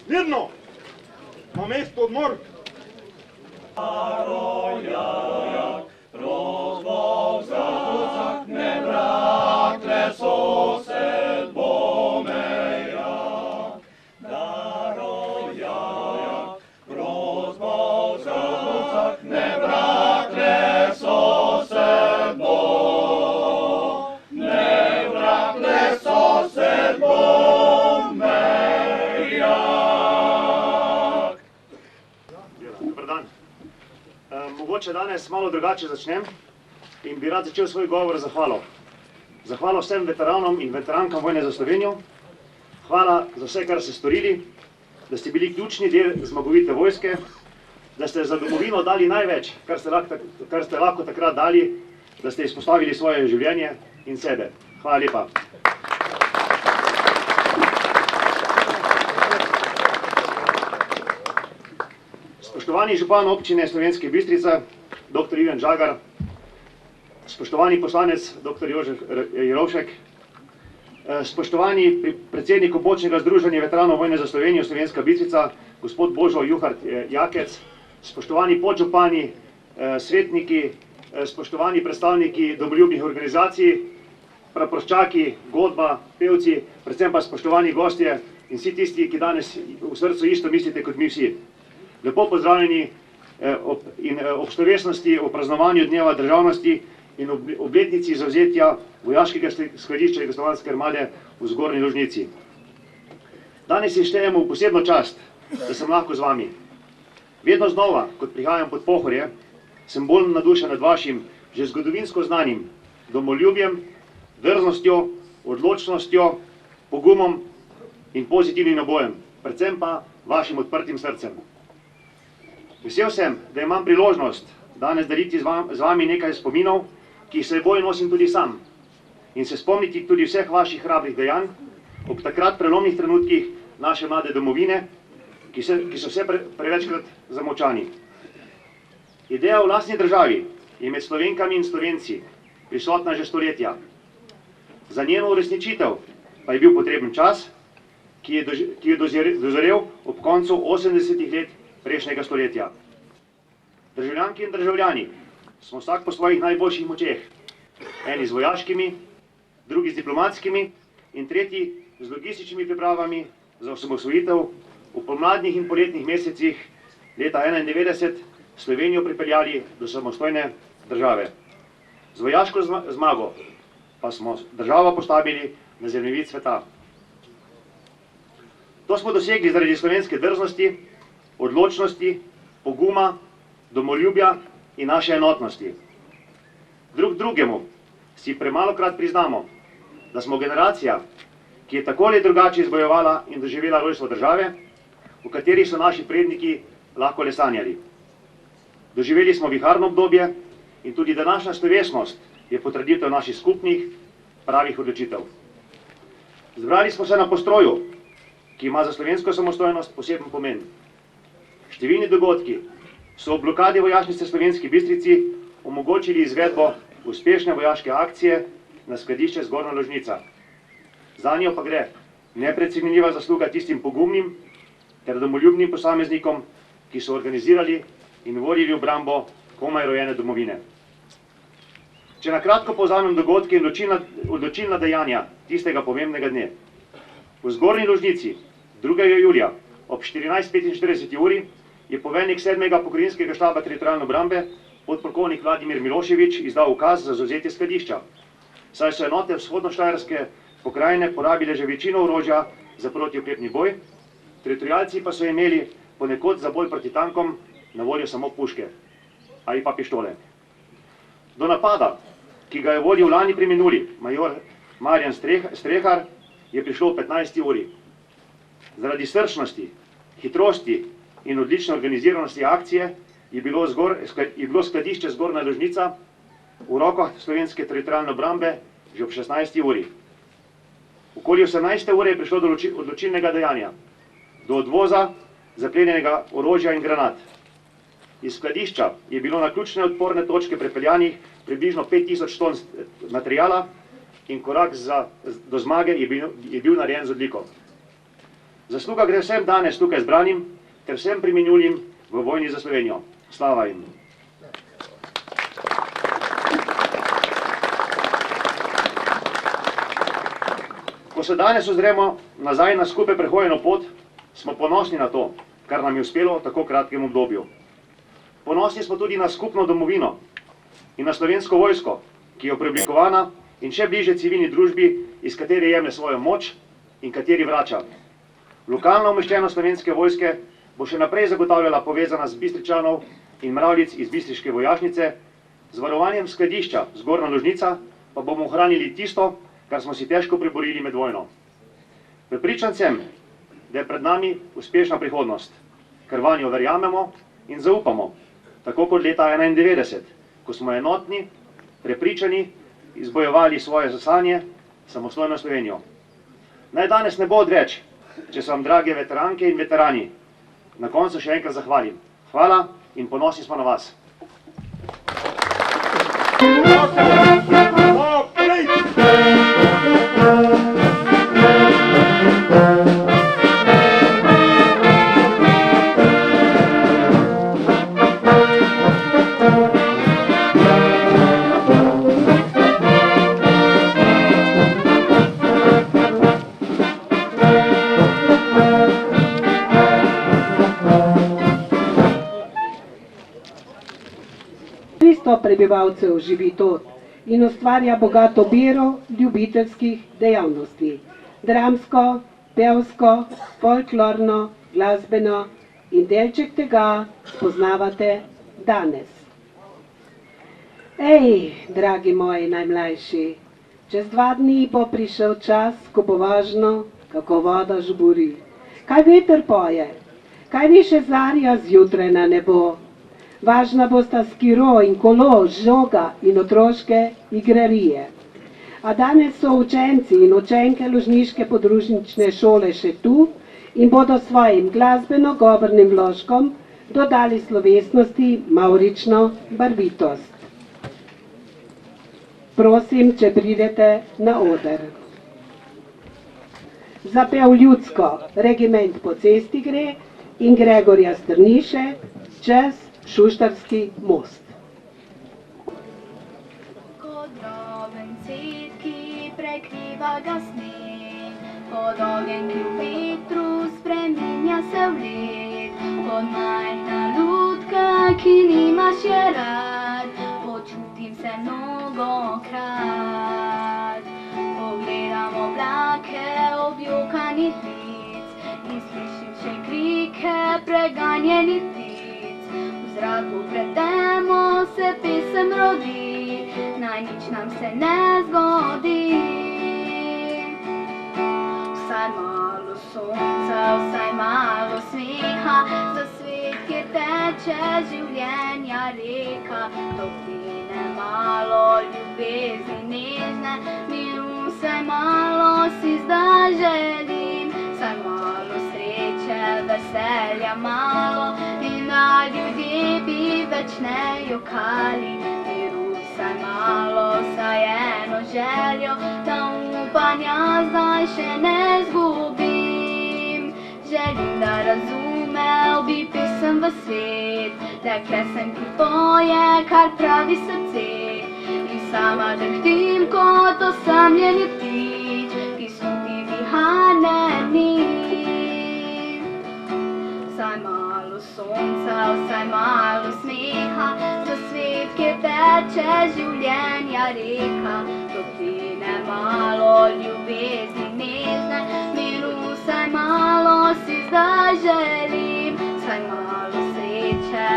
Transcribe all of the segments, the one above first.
Mirno, na mesto odmor. Mogoče danes malo drugače začnem in bi rad začel svoj govor z zahvalo. Zahvalo vsem veteranom in veterankam vojne za Slovenijo. Hvala za vse, kar ste storili, da ste bili ključni del zmagovite vojske, da ste za domovino dali največ, kar ste lahko takrat dali, da ste izpostavili svoje življenje in sebe. Hvala lepa. Spoštovani župan občine Slovenske Bistrice, dr. Ivan Žagar, spoštovani poslanec, dr. Jožef Jerovšek, spoštovani predsednik območnega združenja veteranov vojne za Slovenijo Slovenska Bistrica, gospod Božo Juhart Jakec, spoštovani podžupani, svetniki, spoštovani predstavniki domoljubnih organizacij, praporščaki, godba, pevci, predvsem pa spoštovani gostje in vsi tisti, ki danes v srcu isto mislite kot mi vsi. Lepo pozdravljeni ob slovesnosti o praznovanju Dneva državnosti in obletnici zavzetja vojaškega skladišča Jugoslovanske armade v Zgornji Lužnici. Danes si štejemo v posebno čast, da sem lahko z vami. Vedno znova, kot prihajam pod Pohorje, sem bolj nadušen nad vašim že zgodovinsko znanim domoljubjem, drznostjo, odločnostjo, pogumom in pozitivnim nabojem, predvsem pa vašim odprtim srcem. Vesel sem, da imam priložnost danes deliti z vami nekaj spominov, ki jih s seboj nosim tudi sam, in se spomniti tudi vseh vaših hrabrih dejanj ob takrat prelomnih trenutkih naše mlade domovine, ki so vse prevečkrat zamolčani. Ideja o lastni državi je med Slovenkami in Slovenci prisotna že stoletja. Za njeno uresničitev pa je bil potreben čas, ki je dozorel ob koncu 80-ih let prejšnjega stoletja. Državljanke in državljani smo vsak po svojih najboljših močeh, eni z vojaškimi, drugi z diplomatskimi in tretji z logističnimi pripravami za osamosvojitev v pomladnih in poletnih mesecih leta 1991 Slovenijo pripeljali do samostojne države. Z vojaško zmago pa smo državo postavili na zemljevid sveta. To smo dosegli zaradi slovenske drznosti, odločnosti, poguma, domoljubja in naše enotnosti. Drug drugemu si premalokrat priznamo, da smo generacija, ki je tako ali drugače izbojevala in doživela rojstvo države, v kateri so naši predniki lahko le sanjali. Doživeli smo viharno obdobje in tudi današnja slovesnost je potrditev naših skupnih, pravih odločitev. Zbrali smo se na postroju, ki ima za slovensko samostojnost poseben pomen. Številni dogodki so ob blokadi vojašnice Slovenski Bistrici omogočili izvedbo uspešne vojaške akcije na skladišče Zgornja Lužnica. Zanjo pa gre neprecenljiva zasluga tistim pogumnim ter domoljubnim posameznikom, ki so organizirali in vodili obrambo komaj rojene domovine. Če na kratko povzamem dogodke in odločilna dejanja tistega pomembnega dne. V Zgornji Lužnici 2. julija ob 14:45 uri je poveljnik 7. pokrajinskega štaba teritorialne obrambe, podpolkovnik Vladimir Milošević, izdal ukaz za zavzetje skladišča, saj so enote vzhodnoštajerske pokrajine porabile že večino orožja za protioklepni boj, teritorialci pa so imeli ponekod za boj proti tankom na voljo samo puške ali pa pištole. Do napada, ki ga je vodil lani preminuli major Marjan Strehar, je prišlo v 15. uri. Zaradi srčnosti, hitrosti in odlične organiziranosti akcije je bilo skladišče Zgornja Lužnica v rokah Slovenske teritorialne obrambe že ob 16. uri. Okoli 18. ure je prišlo do odločilnega dejanja, do odvoza zaplenjenega orožja in granat. Iz skladišča je bilo na ključne odporne točke prepeljanih približno 5000 ton materijala in korak do zmage je bil narejen z odliko. Zasluga gre vsem danes tukaj zbranim ter vsem preminulim v vojni za Slovenijo. Slava jim! Ko se danes ozremo nazaj na skupaj prehojeno pot, smo ponosni na to, kar nam je uspelo v tako kratkem obdobju. Ponosni smo tudi na skupno domovino in na Slovensko vojsko, ki je preoblikovana in še bliže civilni družbi, iz katere jemlje svojo moč in kateri vrača. Lokalna umeščenost Slovenske vojske bo še naprej zagotavljala povezana z Bistričanov in mravljic iz bistriške vojašnice, z varovanjem skladišča Zgornja Lužnica pa bomo ohranili tisto, kar smo si težko priborili med vojno. Prepričan sem, da je pred nami uspešna prihodnost, ker vanjo verjamemo in zaupamo, tako kot leta 1991, ko smo enotni, prepričani, izbojevali svoje sanje, samostojno Slovenijo. Naj danes ne bo odveč, če se vam, drage veteranke in veterani, na koncu še enkrat zahvalim. Hvala in ponosni smo na vas. Prebivalcev živi tod in ustvarja bogato biro ljubiteljskih dejavnosti. Dramsko, pevsko, folklorno, glasbeno in delček tega spoznavate danes. Ej, dragi moji najmlajši, čez 2 dni bo prišel čas, ko bo važno, kako voda žburi. Kaj veter poje, kaj više zarja zjutraj na nebo. Važna bosta skiro in kolo, žoga in otroške igrarije. A danes so učenci in učenke Lužniške podružnične šole še tu in bodo svojim glasbeno-govornim vložkom dodali slovesnosti mavrično barvitost. Prosim, če pridete na oder. Zapev ljudsko Regiment po cesti gre in Gregorja Strniše čez Šuštarski most. Kot droben cvet, ki prekriva ga sneg, pod ogenj, ki v vetru spreminja se v led, kot majhna lutka, ki nimaš je rad, počutim se mnogokrat. Pogledam oblake objokanih lic in slišim še krike preganjenih ptic. V zraku pred temo se pesem rodi, naj nič nam se ne zgodi. Vsaj malo sonca, vsaj malo smeha, za svet, kjer teče življenja reka. Topline malo, ljubezni nežne, miru vsaj malo si zdaj želim. Vsaj malo sreče, veselja malo in da ljudje bi več ne jokali. Miru vsaj malo, vsaj eno željo, da upanja zdaj še ne zgubim. Želim, da razumel bi pesem v svet, dekle sem, ki poje, kar pravi srce. In sama drhtim kot osamljeni ptič, ki sluti viharne dni. Vsaj malo sonca, vsaj malo smeha, za svet, kjer teče življenja reka. Topline malo, ljubezni nežne, miru vsaj malo si zdaj želim. Vsaj malo sreče,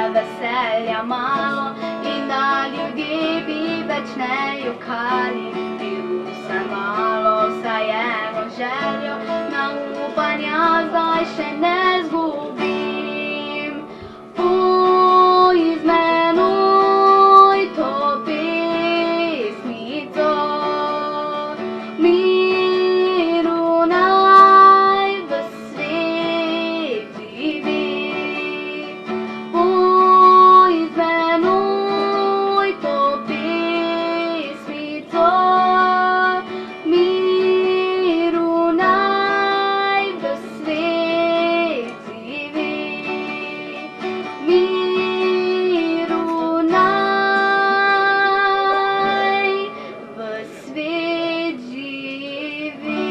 denarja malo in da ljudje bi več ne jokali. Virusa malo, vsaj eno željo, na upanja zdaj še ne zgubim. Izmenuj to pesmico, miru naj v svet živi. Izmenuj to pesmico, miru naj v svet živi. Miru naj v svet živi.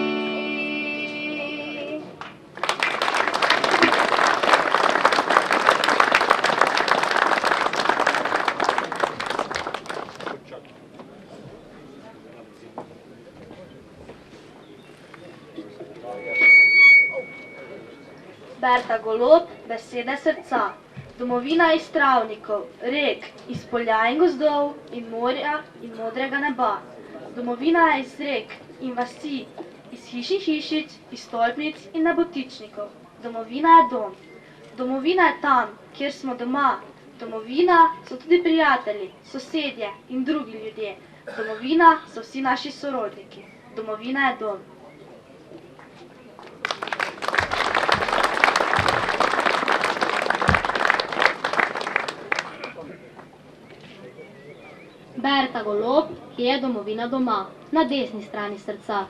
Berta Golob, besede srca. Domovina iz travnikov, rek, iz polja in gozdov in morja in modrega neba. Domovina iz rek in vasi, iz hiš in hišic, iz stolpnic in nebotičnikov. Domovina je dom. Domovina je tam, kjer smo doma. Domovina so tudi prijatelji, sosedje in drugi ljudje. Domovina so vsi naši sorodniki. Domovina je dom. Berta Golob, ki je domovina doma, na desni strani srca.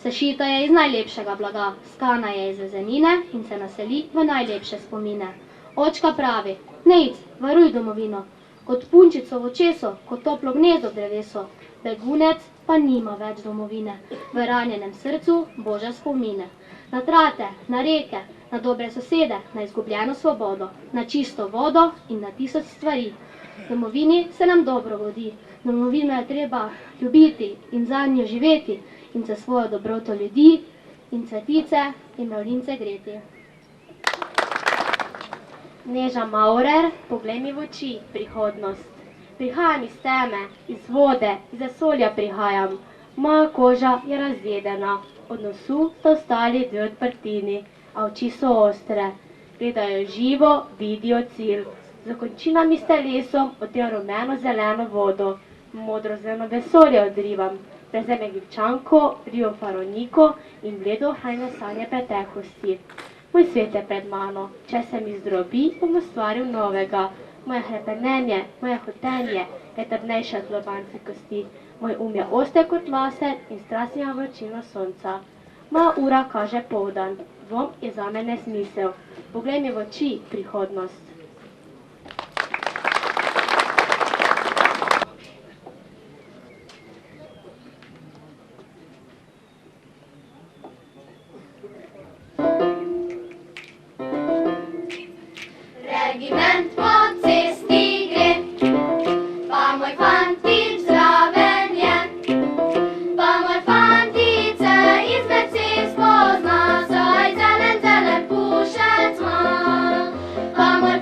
Sešita je iz najlepšega blaga, skana je iz vezenine in se naseli v najlepše spomine. Očka pravi, nejc, varuj domovino, kot punčico v očesu, kot toplo gnezdo v drevesu. Begunec pa nima več domovine, v ranjenem srcu božje spomine. Na trate, na reke, na dobre sosede, na izgubljeno svobodo, na čisto vodo in na tisoč stvari. Domovini se nam dobro godi, domovino je treba ljubiti in zanjo živeti in za svojo dobroto ljudi in cvetice in mravljince greti. Neža Maurer, poglej mi v oči, prihodnost. Prihajam iz teme, iz vode, iz vesolja prihajam. Moja koža je razjedena, od nosu sta ostali dve odprtini, a oči so ostre. Gledajo živo, vidijo cilj. Za končinami s telesom odjem rumeno-zeleno vodo, modro-zeleno vesolje odrivam, prezeme Gibčanko, Rio Faroniko in bledo ohrajne sanje preteklosti. Moj svet je pred mano, če se mi zdrobi, bom ustvaril novega. Moje hrepenenje, moje hotenje je trdnejše od lobanjske kosti. Moj je oster kot laser in strast ima vročino sonca. Moja ura kaže poldan, dvom je zame nesmisel. Poglej mi v oči, prihodnost. Regiment po cesti gre, pa moj fantič zraven je. Pa moj fantič se izmed cest pozna, saj zelen pušec ima. Pa moj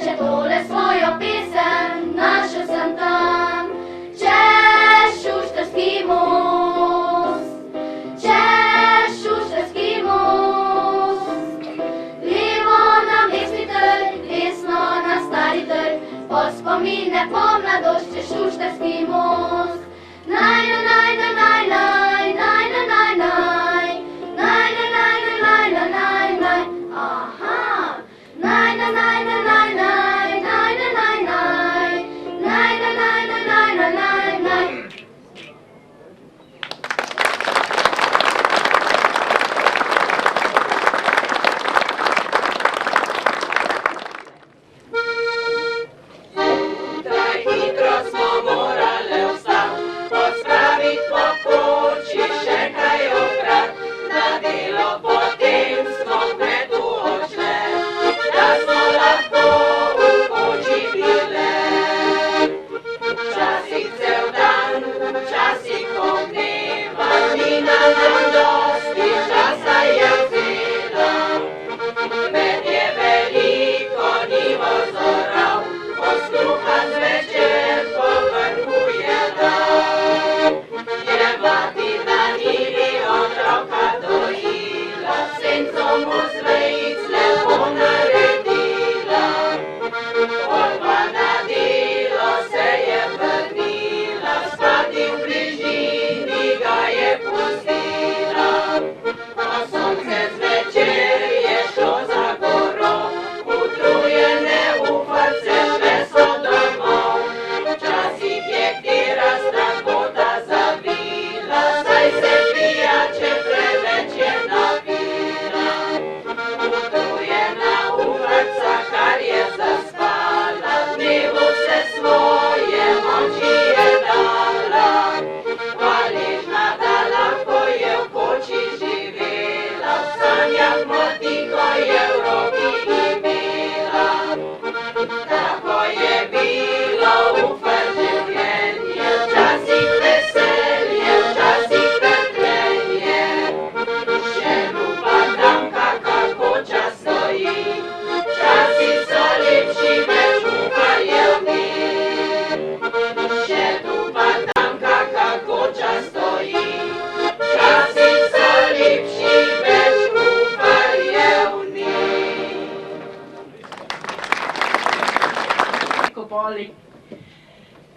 še tole svojo pesem našel sem tam. Čez šuštarski most, čez šuštarski most, levo na mestni trg, desno na stari trg, pod spomine po mladost čez šuštarski most. Naj, naj, naj, naj, naj, naj, naj, naj, naj, naj, naj, naj, naj, naj, naj, naj, naj, aha, naj, naj, naj, naj, naj, naj, naj, naj, naj, naj, naj, naj, naj, naj, naj, naj, naj.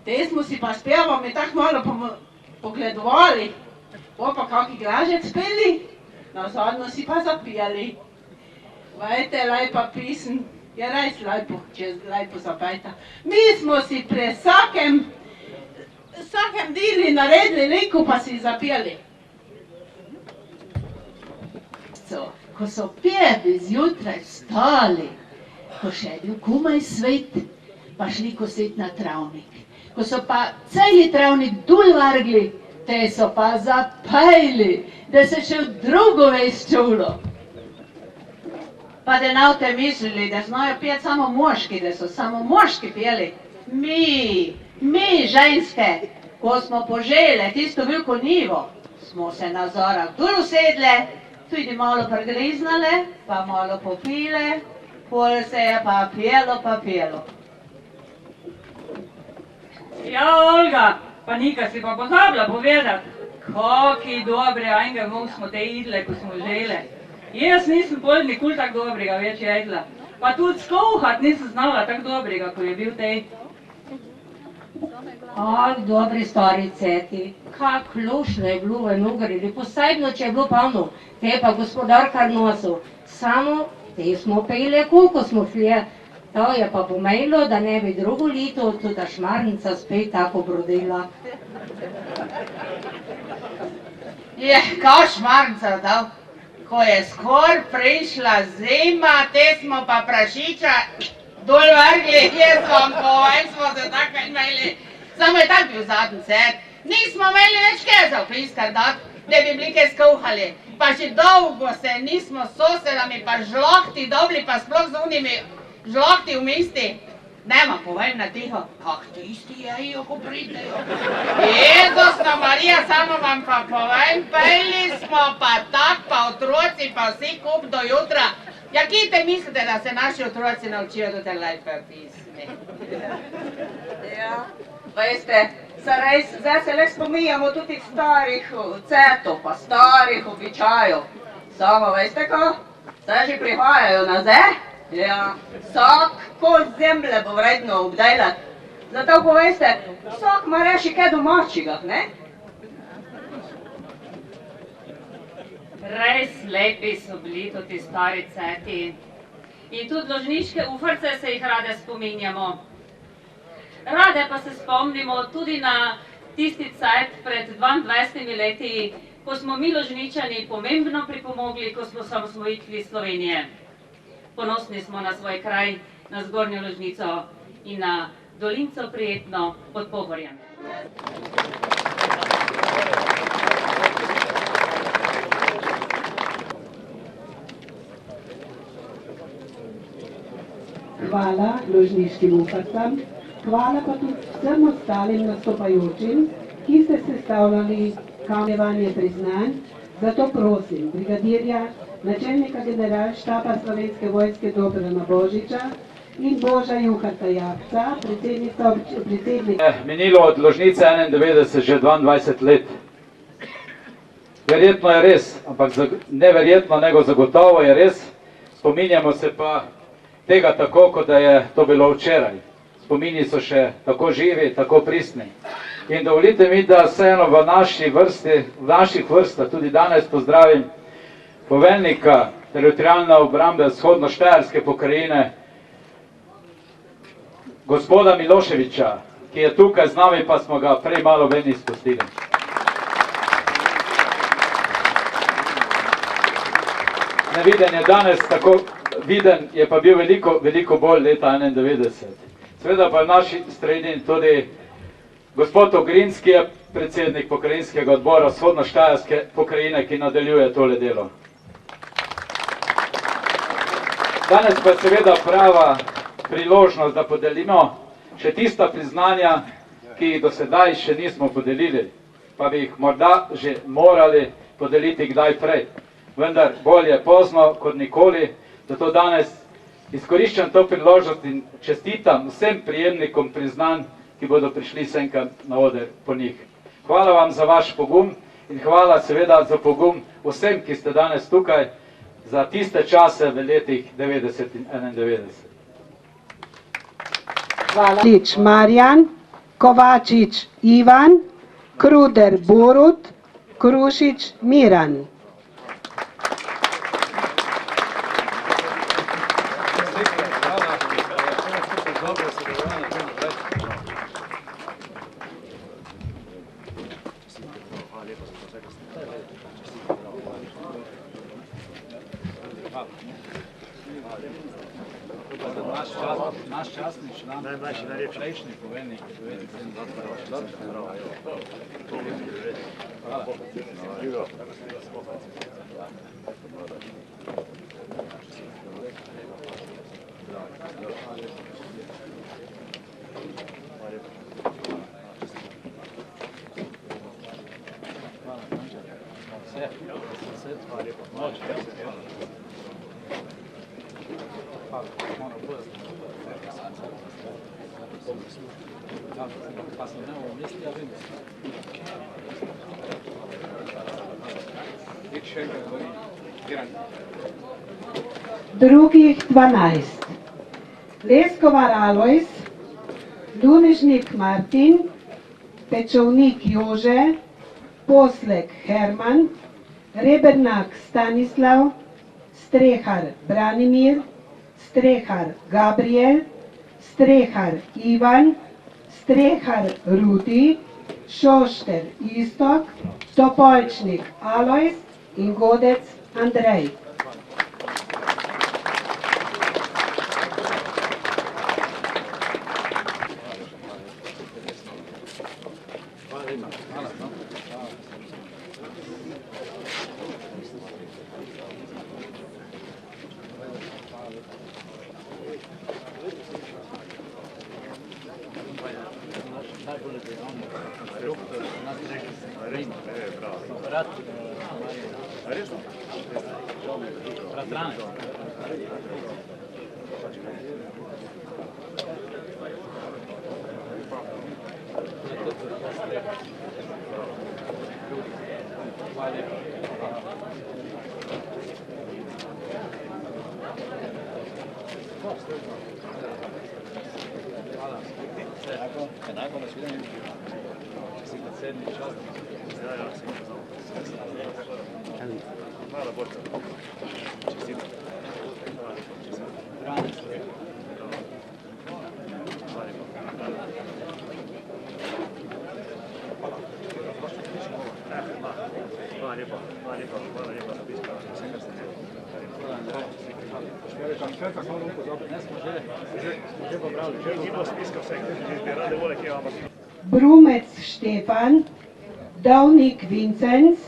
Te smo si pa s pevami tako malo pogledovali, pa kaki glažec peli, nazadnjo si pa zapijali. Vajte, lepa pisem, je res lepo, če lepo zapajta. Mi smo si pri vsakem deli naredili liko, pa si zapijali. Ko so pevi zjutraj vstali, ko še je bil komaj svet, pa šli kosit na travnik. Ko so pa celi travnik dol vrgli, te so pa zapajli, da se še v drugo vez čulo. Pa da navte mislili, da znajo pjeti samo moški, da so samo moški pjeli. Mi ženske, ko smo požele tisto veliko nivo, smo se na zorah dol usedle, tudi malo pregriznale, pa malo popile, pol se je pa pjelo. Ja, Olga, pa nikaj si pa pozabila povedati, kaki dobre angelov smo te jedle, ko smo žele. Jaz nisem pol nikoli tako dobrega več jedla, pa tudi skuhat nisem znala tako dobrega, ko je bil tej. Dobri stari ceti, kak lušno je bilo v Nugrili, posebno, če je bilo polno, te pa gospodar kar nosil. Samo te smo pele, koliko smo šli. To je pa pomenilo, da ne bi drugo leto tudi šmarnica spet tako brodila. Kaj šmarnica dal? Ko je skor prišla zima, te smo pa prašiča dol vrgli, jaz vam povem, smo se tako imeli. Samo je tak bil zadnji set. Nismo imeli več kaj za opiskar dati, da bi bili kaj skuhali. Pa že dolgo se nismo s sosedami pa žlohti dobili, pa sploh z unimi žlohti v misti. Nema, povem na tiho, kak tisti jejo, ko pridejo. Jezusna Marija, samo vam pa povem, peli smo pa tak, pa otroci, pa vsi kup do jutra. Ja, kje te mislite, da se naši otroci naučijo do te lepe pismi? Ja, veste, zdaj se le spominjamo tudi starih cetov, pa starih običajev. Samo veste ko? Zdaj že prihajajo nazaj. Ja, vsak kos zemlje bo vredno obdelati. Zato poveste, vsak ima reši kaj domačega, ne? Res lepi so bili tudi stari ceti. In tudi ložniške ufrce se jih rade spominjamo. Rade pa se spomnimo tudi na tisti cajt pred 22 leti, ko smo mi Ložničani pomembno pripomogli, ko smo osamosvojitvi Slovenije. Ponosni smo na svoj kraj, na Zgornjo Ložnico in na Dolinco Prijetno pod Pohorjem. Hvala ložniškim ufrcam, hvala pa tudi vsem ostalim nastopajočim, ki ste sestavljali kamnevanje priznanj. Zato prosim brigadirja, načelnika generalštaba Slovenske vojske Dobrana Božiča in Boža Juharta Jakca, predsednika. Minilo od Ložnice 91 že 22 let. Verjetno je res, ampak neverjetno, nego zagotovo je res. Spominjamo se pa tega tako, kot da je to bilo včeraj. Spomini so še tako živi, tako pristni. In dovolite mi, da vseeno v naših vrstah tudi danes pozdravim poveljnika teritorialne obrambe vzhodno-štajerske pokrajine, gospoda Miloševiča, ki je tukaj z nami, pa smo ga prej malo ven izpustili. Neviden je danes tako viden, je pa bil veliko bolj leta 91. Seveda pa v naši sredini tudi gospod Ogrinc, ki je predsednik pokrajinskega odbora vzhodno-štajerske pokrajine, ki nadaljuje tole delo. Danes pa je seveda prava priložnost, da podelimo še tista priznanja, ki jih do sedaj še nismo podelili, pa bi jih morda že morali podeliti kdaj prej. Vendar bolje pozno kot nikoli, zato danes izkoriščam to priložnost in čestitam vsem prijemnikom priznanj, ki bodo prišli senka na oder po njih. Hvala vam za vaš pogum in hvala seveda za pogum vsem, ki ste danes tukaj za tiste čase v letih 90 in 91. Hvala. Marjan, Kovačič Ivan, Kruder Borut, Krušič Miran. Naš častni član, prejšnji poveljnik. Drugih 12. Leskovar Alojz, Dunežnik Martin, Pečovnik Jože, Poslek Herman, Rebernak Stanislav, Strehar Branimir, Strehar Gabriel, Strehar Ivan, Strehar Rudi, Šošter Istok, Topolčnik Alojz in Godec Andrej. Brumec Štefan, Dovnik Vincenc,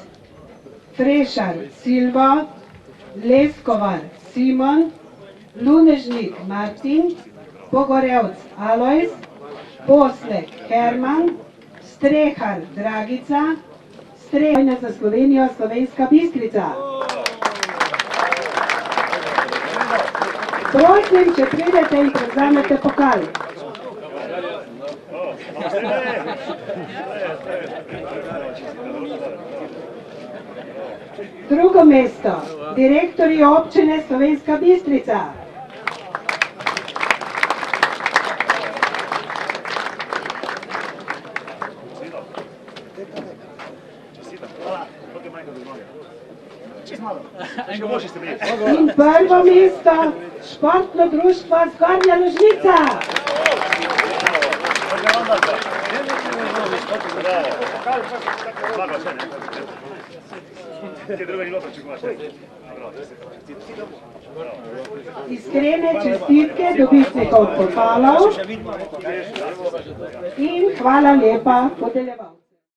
Frešar Silva, Leskovar Simon, Lunežnik Martin, Pogorevc Alojz, Poslek Herman, Strehar Dragica, Strehar za Slovenijo Slovenska Bistrica. Prosim, če pridete in prevzamete pokal. Drugo mesto, direktorji občine Slovenska Bistrica. In prvo mesto, športno društvo Zgornja Lužnica. Iskrene čestitke dobitnikov pokalov in hvala lepa podeljevalcem.